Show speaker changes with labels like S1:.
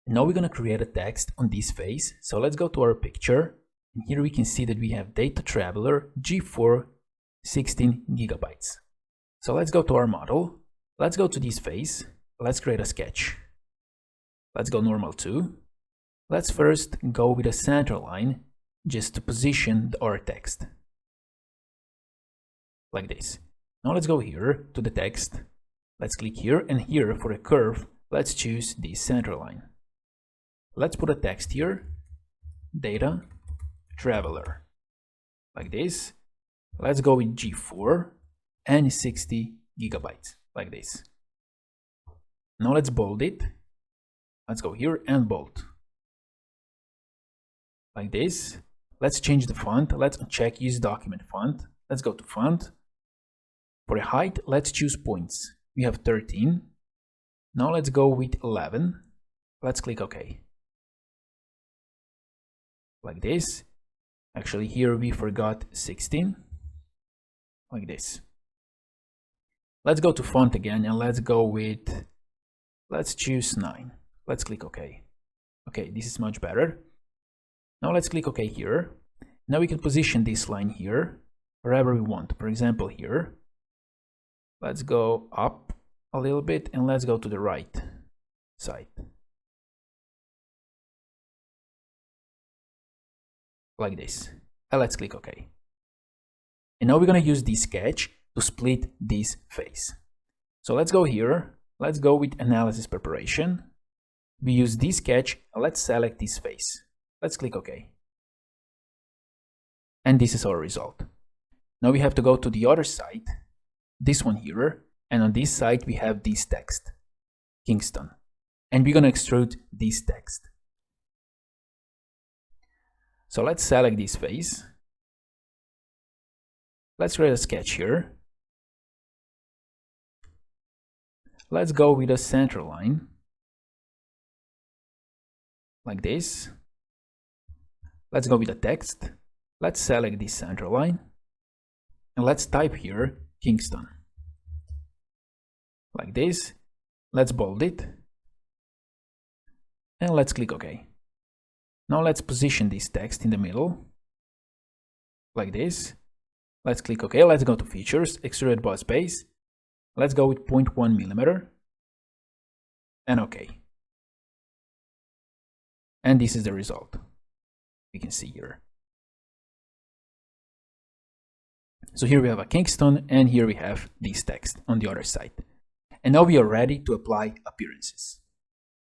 S1: Now we're going to create a text on this face. So let's go to our picture. And here we can see that we have data traveler G4 16 gigabytes. So let's go to our model. Let's go to this face. Let's create a sketch. Let's go normal 2. Let's first go with a center line just to position our text. Like this. Now let's go here to the text. Let's click here, and here for a curve, let's choose the center line. Let's put a text here, data traveler, like this. Let's go with G4 and 60 gigabytes, like this. Now let's bold it. Let's go here and bold, like this. Let's change the font. Let's uncheck use document font. Let's go to font. For the height, let's choose points. We have 13. Now let's go with 11. Let's click OK. Like this. Actually, here we forgot 16. Like this. Let's go to font again and let's go with, let's choose 9. Let's click OK. Okay, this is much better. Now let's click OK here. Now we can position this line here wherever we want. For example, here. Let's go up a little bit and let's go to the right side. Like this. And let's click OK. And now we're going to use this sketch to split this face. So let's go here. Let's go with analysis preparation. We use this sketch and let's select this face. Let's click OK. And this is our result. Now we have to go to the other side. This one here, and on this side we have this text, Kingston, and we're going to extrude this text. So let's select this face. Let's create a sketch here. Let's go with a center line, like this. Let's go with the text. Let's select this center line, and let's type here Kingston, like this. Let's bold it and let's click OK. Now let's position this text in the middle, like this. Let's click OK. Let's go to features, Extruded Boss base. Let's go with 0.1 millimeter and OK. And this is the result you can see here. So here we have a Kingston and here we have this text on the other side. And now we are ready to apply appearances.